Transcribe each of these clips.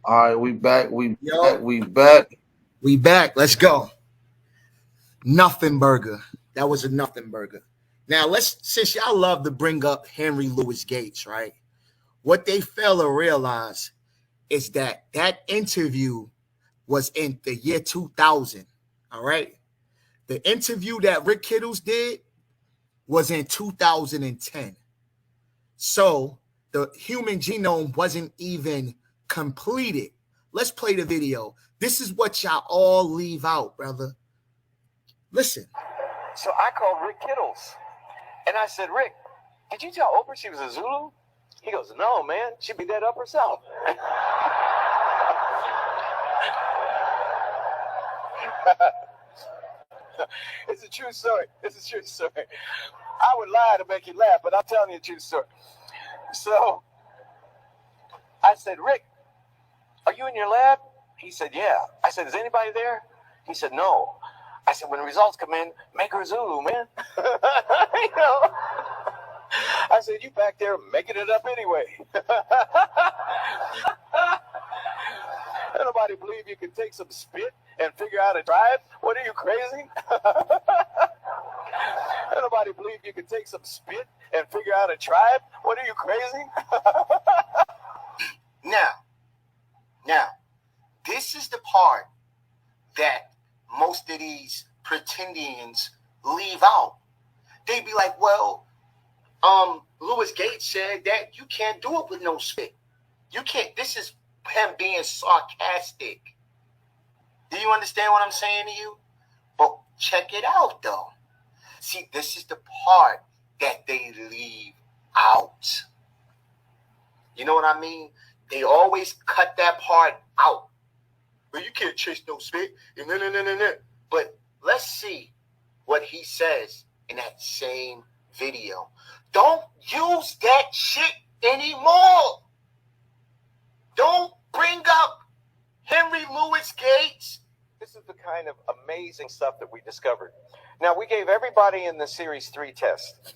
All right, we back. Yo, We back. we back. Let's go. Nothing burger. That was a nothing burger. Now since y'all love to bring up Henry Louis Gates, right? What they fail to realize is that interview was in the year 2000. All right. The interview that Rick Kittles did was in 2010. So the human genome wasn't even completed. Let's play the video. This is what y'all all leave out, brother. Listen. So I called Rick Kittles and I said, Rick, did you tell Oprah she was a Zulu? He goes, no, man, she'd be dead up herself. It's a true story. It's a true story. I would lie to make you laugh, but I'm telling you a true story. So I said, Rick, are you in your lab? He said, yeah. I said, is anybody there? He said, no. I said, when the results come in, make her Zulu, man. You know? I said, you back there making it up anyway. Nobody believe you can take some spit and figure out a tribe? What, are you crazy? Nobody believe you can take some spit and figure out a tribe? What, are you crazy? Now, this is the part that most of these pretendians leave out. They be like, well, Louis Gates said that you can't do it with no spit. You can't. This is him being sarcastic. Do you understand what I'm saying to you? But check it out, though. See, this is the part that they leave out. You know what I mean? They always cut that part out. But you can't chase no spit. No. But let's see what he says in that same video. Don't use that shit anymore. Don't bring up Henry Louis Gates. This is the kind of amazing stuff that we discovered. Now, we gave everybody in the Series 3 test.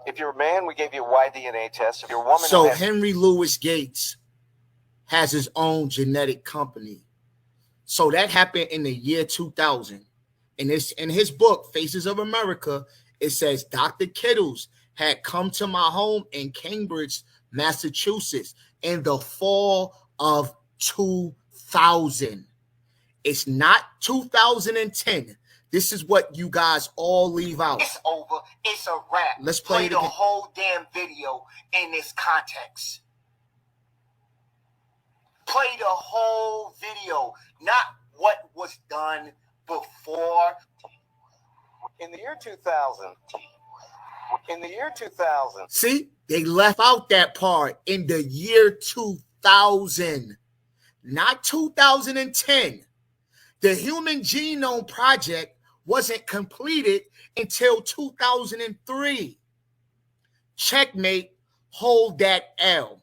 If you're a man, we gave you a Y-DNA test. If you're a woman... So Henry Louis Gates has his own genetic company. So that happened in the year 2000. And in his book, Faces of America, it says Dr. Kittles had come to my home in Cambridge, Massachusetts in the fall of 2000. It's not 2010. This is what you guys all leave out. It's over. It's a wrap. Let's play the whole damn video in this context. Play the whole video, not what was done before. In the year 2000. See, they left out that part in the year 2000, not 2010. The Human Genome Project wasn't completed until 2003. Checkmate, hold that L.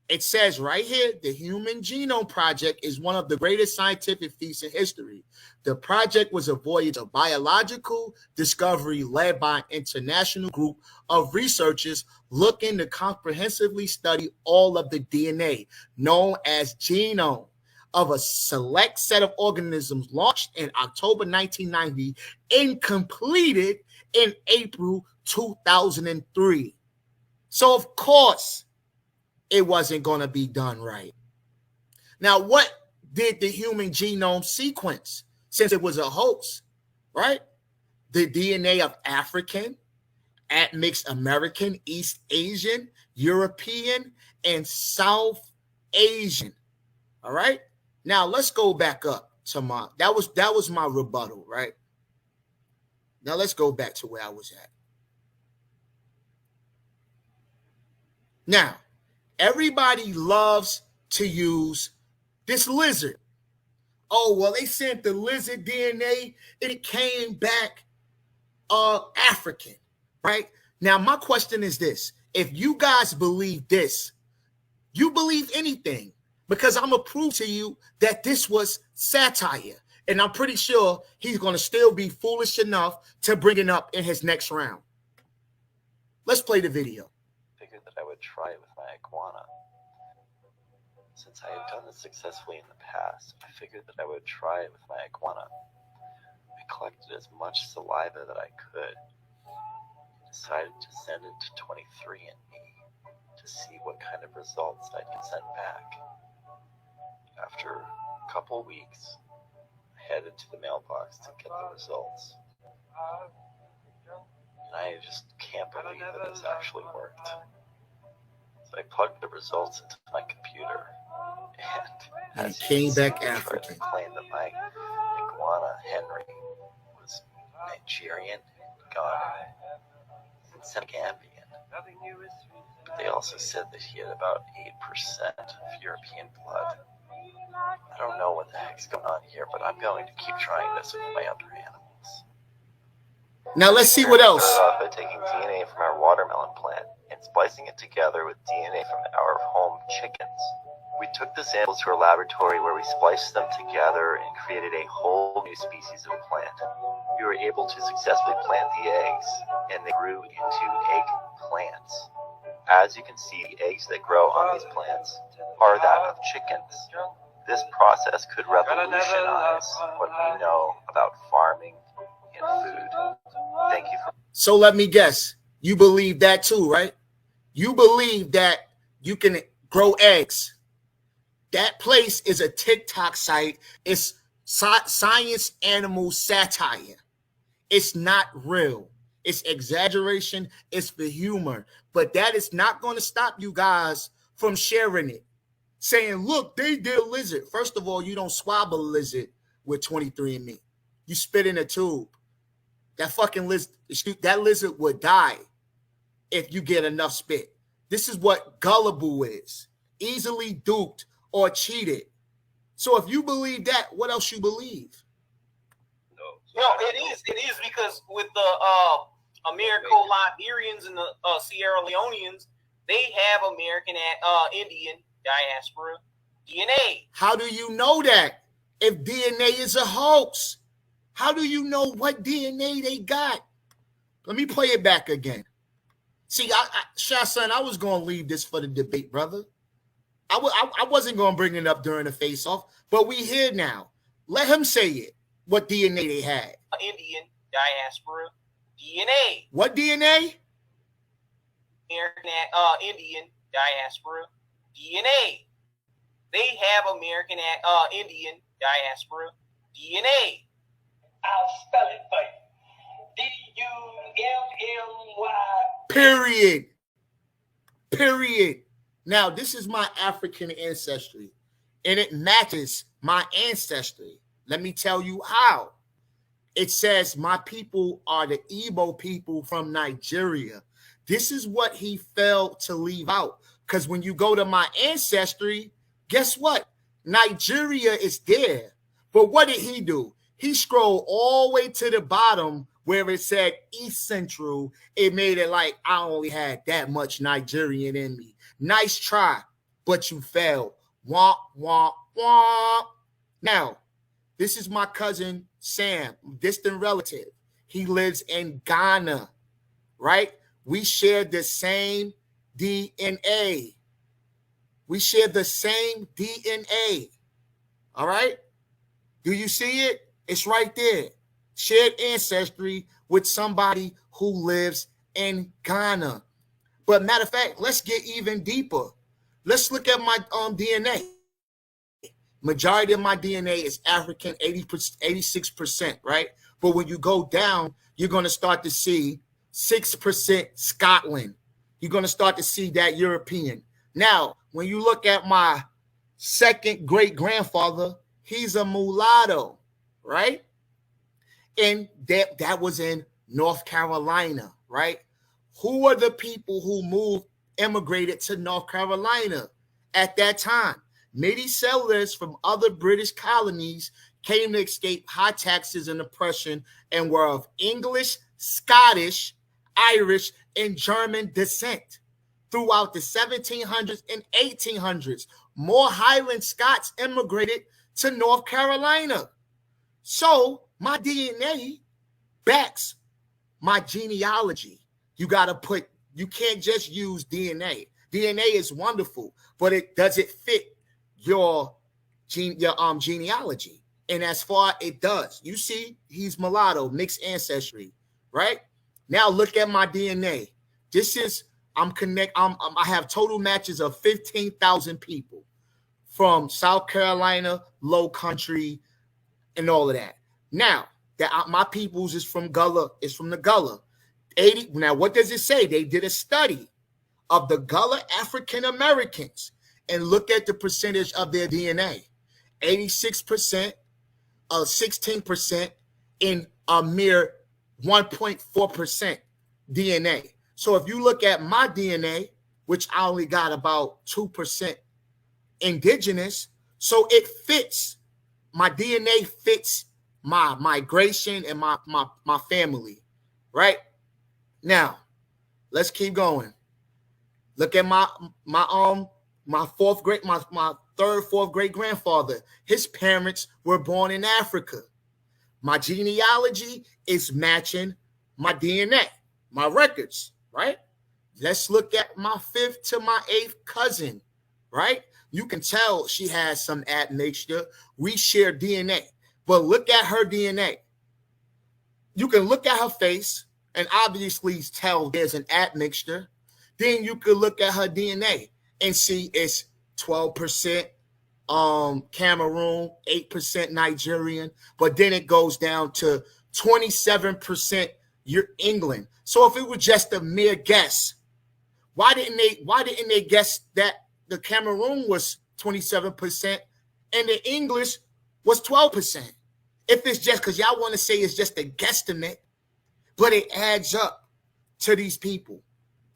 It says right here, the Human Genome Project is one of the greatest scientific feats in history. The project was a voyage of biological discovery led by an international group of researchers looking to comprehensively study all of the DNA, known as genome, of a select set of organisms, launched in October 1990 and completed in April 2003. So, of course, it wasn't going to be done right. Now, what did the human genome sequence, since it was a hoax, right? The DNA of African, admixed American, East Asian, European, and South Asian. All right? Now, let's go back up to that was my rebuttal, right? Now, let's go back to where I was at. Now, everybody loves to use this lizard. Oh, well, they sent the lizard DNA and it came back African, right? Now, my question is this. If you guys believe this, you believe anything, because I'm going to prove to you that this was satire. And I'm pretty sure he's going to still be foolish enough to bring it up in his next round. Let's play the video. Figured that I would try it with my iguana. Since I had done this successfully in the past, I figured that I would try it with my iguana. I collected as much saliva that I could, and decided to send it to 23andMe to see what kind of results I could send back. After a couple weeks, I headed to the mailbox to get the results. And I just can't believe that this actually worked. So I plugged the results into my computer, and as came back I tried African. to claim that my iguana Henry was Nigerian, Ghana, and Senegambian. But they also said that he had about 8% of European blood. I don't know what the heck's going on here, but I'm going to keep trying this with my other animals. Now let's see what else. Started off by taking DNA from our watermelon plant and splicing it together with DNA from our home chickens. We took the samples to a laboratory where we spliced them together and created a whole new species of plant. We were able to successfully plant the eggs, and they grew into egg plants. As you can see, the eggs that grow on these plants are that of chickens. This process could revolutionize what we know about farming and food. Thank you for... So let me guess. You believe that too, right? You believe that you can grow eggs. That place is a TikTok site. It's science animal satire. It's not real. It's exaggeration. It's for humor. But that is not going to stop you guys from sharing it. Saying, look, they did a lizard. First of all, you don't swab a lizard with 23andMe. You spit in a tube. That fucking lizard, that lizard would die if you get enough spit. This is what gullible is. Easily duped or cheated. So if you believe that, what else you believe? No, it is because with the Americo-Liberians and the Sierra Leoneans, they have American Indian diaspora DNA. How do you know that if DNA is a hoax? How do you know what DNA they got? Let me play it back again. See, Shah-Son, I was going to leave this for the debate, brother. I wasn't going to bring it up during the face-off, but we here now. Let him say it, what DNA they had. Indian diaspora DNA. What DNA? American Indian diaspora DNA. They have American Indian diaspora DNA. I'll spell it for you. D-U-M-M-Y. Period. Period. Now, this is my African ancestry, and it matches my ancestry. Let me tell you how. It says my people are the Igbo people from Nigeria. This is what he failed to leave out. Because when you go to my ancestry, guess what? Nigeria is there. But what did he do? He scrolled all the way to the bottom where it said East Central. It made it like I only had that much Nigerian in me. Nice try, but you failed. Womp, womp, womp. Now, this is my cousin Sam, distant relative. He lives in Ghana, right? We share the same DNA. We share the same DNA. All right? Do you see it? It's right there. Shared ancestry with somebody who lives in Ghana. But matter of fact, let's get even deeper. Let's look at my DNA. Majority of my DNA is African, 86%, right? But when you go down, you're going to start to see 6% Scotland. You're going to start to see that European. Now, when you look at my second great-grandfather, he's a mulatto, right? And that was in North Carolina, right? Who are the people who immigrated to North Carolina at that time? Many settlers from other British colonies came to escape high taxes and oppression and were of English, Scottish, Irish, and German descent. Throughout the 1700s and 1800s, more Highland Scots immigrated to North Carolina. So my DNA backs my genealogy. You can't just use DNA. DNA is wonderful, but does it fit your genealogy. And as far it does, you see, he's mulatto, mixed ancestry, right? Now look at my DNA. This is I have total matches of 15,000 people from South Carolina, Low Country, and all of that. Now that my peoples is from Gullah, is from the Gullah. 80. Now, what does it say? They did a study of the Gullah African Americans and look at the percentage of their DNA. 86%, 16%, in a mere 1.4% DNA. So if you look at my DNA, which I only got about 2% indigenous, so it fits, my DNA fits my migration and my family, right? Now, let's keep going. Look at my third, fourth great grandfather. His parents were born in Africa. My genealogy is matching my DNA, my records, right? Let's look at my fifth to my eighth cousin, right? You can tell she has some admixture. We share DNA, but look at her DNA. You can look at her face and obviously tell there's an admixture. Then you could look at her DNA and see it's 12% Cameroon, 8% Nigerian, but then it goes down to 27% England. So if it was just a mere guess, why didn't they guess that the Cameroon was 27% and the English was 12%? If it's just because y'all want to say it's just a guesstimate, but it adds up to these people.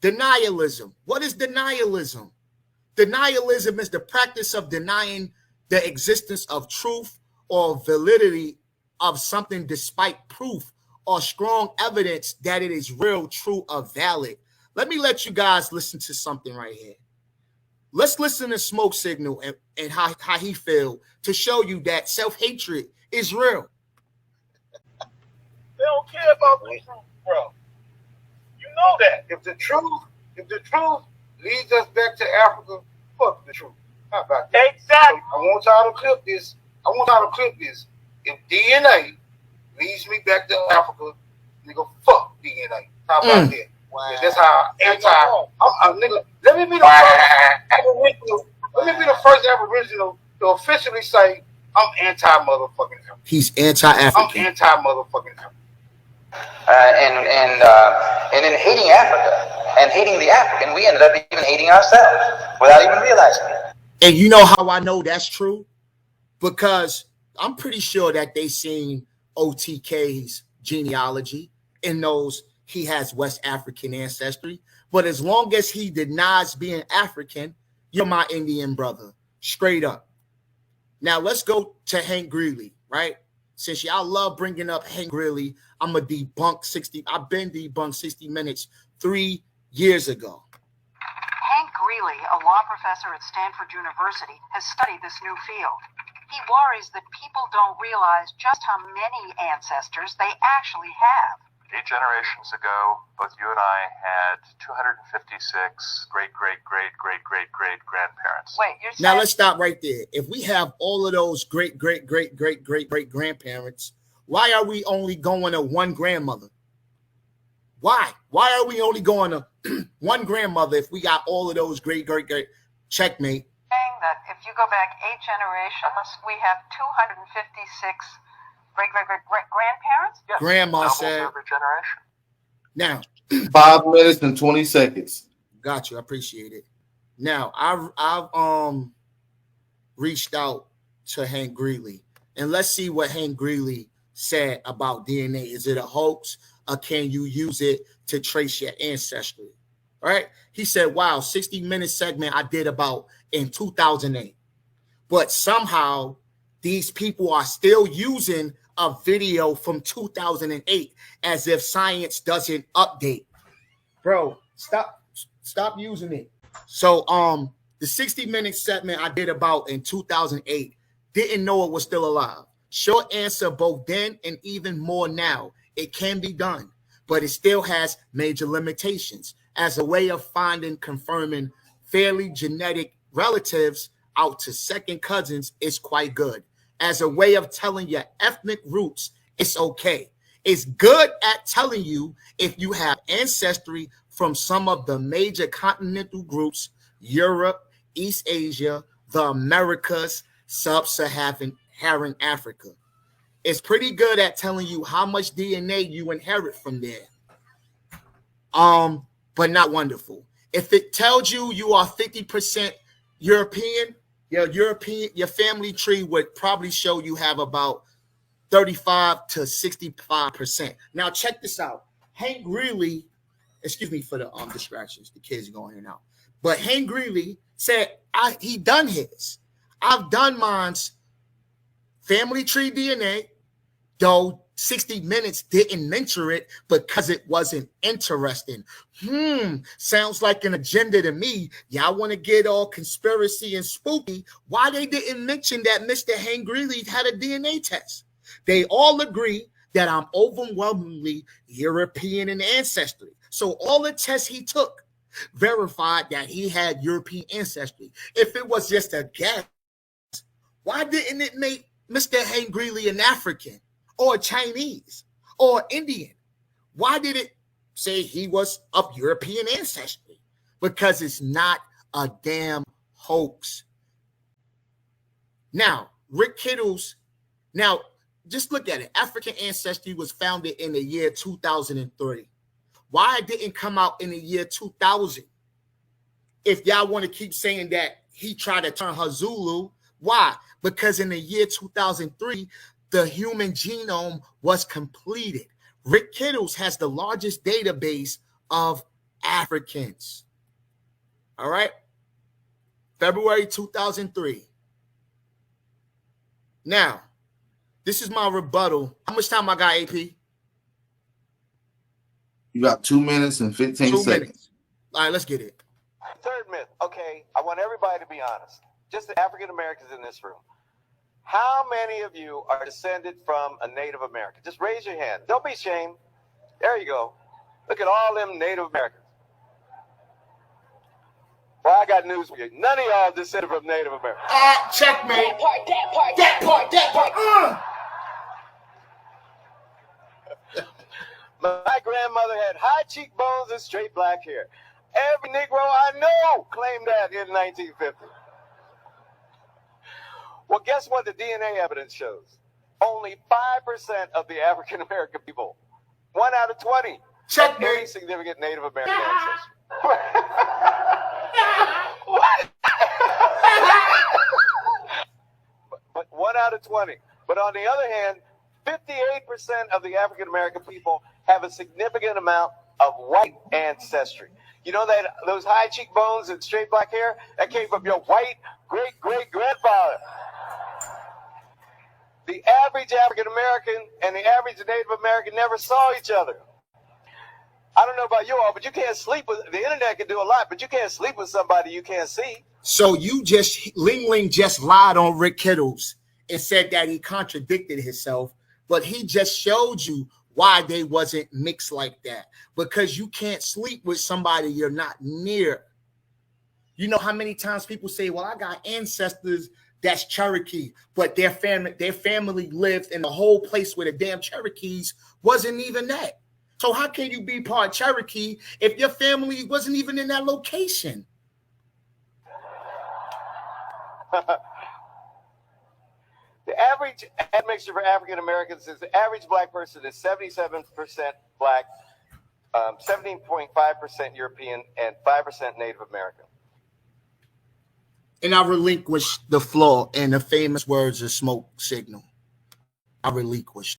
Denialism. What is denialism? Denialism is the practice of denying the existence of truth or validity of something despite proof or strong evidence that it is real, true, or valid. Let me let you guys listen to something right here. Let's listen to Smoke Signal and how he feel to show you that self-hatred is real. They don't care about the truth, bro. You know that. If the truth leads us back to Africa, fuck the truth. How about that? Exactly. So I want y'all to clip this. If DNA leads me back to Africa, nigga, fuck DNA. How about that? Wow. Yeah, that's how nigga. Let me be the first Aboriginal to officially say I'm anti-motherfucking African. He's anti-African. I'm anti-motherfucking African. And in hating Africa and hating the African, we ended up even hating ourselves without even realizing it. And you know how I know that's true? Because I'm pretty sure that they seen OTK's genealogy and knows he has West African ancestry. But as long as he denies being African, you're my Indian brother, straight up. Now let's go to Hank Greeley, right? Since y'all love bringing up Hank Greeley, I'm going to debunk 60. I've been debunked 60 Minutes 3 years ago. Hank Greeley, a law professor at Stanford University, has studied this new field. He worries that people don't realize just how many ancestors they actually have. 8 generations ago, both you and I had 256 great-great-great-great-great-great-grandparents. Wait, you're saying... Now let's stop right there. If we have all of those great-great-great-great-great-great-grandparents, why are we only going to one grandmother? Why? Why are we only going to one grandmother if we got all of those great-great-great? Checkmate. Saying that if you go back 8 generations, we have 256 great-great-great-grandparents? Yes. Grandma said. Every generation. Now, 5 minutes and 20 seconds. Got you. I appreciate it. Now, I've reached out to Hank Greeley, and let's see what Hank Greeley said about DNA. Is it a hoax, or can you use it to trace your ancestry? All right. He said, wow, 60-minute segment I did about in 2008. But somehow these people are still using a video from 2008 as if science doesn't update. Bro, stop using it. So the 60-minute segment I did about in 2008, didn't know it was still alive. Short answer, both then and even more now. It can be done, but it still has major limitations. As a way of confirming fairly genetic relatives, out to second cousins is quite good. As a way of telling your ethnic roots, it's okay. It's good at telling you if you have ancestry from some of the major continental groups, Europe, East Asia, the Americas, Sub-Saharan Africa. It's pretty good at telling you how much DNA you inherit from there. But not wonderful. If it tells you you are 50% European, your family tree would probably show you have about 35 to 65%. Now check this out. Hank Greeley, excuse me for the distractions. The kids are going in and out. But Hank Greeley said he done his. I've done mine's family tree DNA, though 60 Minutes didn't mention it because it wasn't interesting. Sounds like an agenda to me. Y'all want to get all conspiracy and spooky. Why they didn't mention that Mr. Hank Greeley had a DNA test? They all agree that I'm overwhelmingly European in ancestry. So all the tests he took verified that he had European ancestry. If it was just a guess, why didn't it make Mr. Hank Greeley an African or Chinese or Indian? Why did it say he was of European ancestry? Because it's not a damn hoax. Now, Rick Kittles, now just look at it. African ancestry was founded in the year 2003. Why it didn't come out in the year 2000? If y'all want to keep saying that he tried to turn her Zulu, why? Because in the year 2003, the human genome was completed. Rick Kittles has the largest database of Africans. All right? February 2003. Now, this is my rebuttal. How much time I got, AP? You got 2 minutes and 15 2 seconds. minutes. All right, let's get it. Third myth. Okay, I want everybody to be honest. Just the African Americans in this room. How many of you are descended from a Native American? Just raise your hand. Don't be ashamed. There you go. Look at all them Native Americans. Well, I got news for you. None of y'all descended from Native Americans. Checkmate. That part. My grandmother had high cheekbones and straight black hair. Every Negro I know claimed that in 1950. Well, guess what the DNA evidence shows? Only 5% of the African American people, 1 out of 20, have any significant Native American ancestry. What? But 1 out of 20. But on the other hand, 58% of the African American people have a significant amount of white ancestry. You know that those high cheekbones and straight black hair? That came from your white great-great-grandfather. The average African American and the average Native American never saw each other. I don't know about you all, but you can't sleep with, the internet can do a lot, but you can't sleep with somebody you can't see. So you just, Ling just lied on Rick Kittles and said that he contradicted himself, but he just showed you why they wasn't mixed like that. Because you can't sleep with somebody you're not near. You know how many times people say, well, I got ancestors that's Cherokee, but their family lived in the whole place where the damn Cherokees wasn't even that. So how can you be part Cherokee if your family wasn't even in that location? The average admixture for African Americans is the average black person is 77% black, 17.5% European, and 5% Native American. And I relinquish the floor in the famous words of Smoke Signal. I relinquish.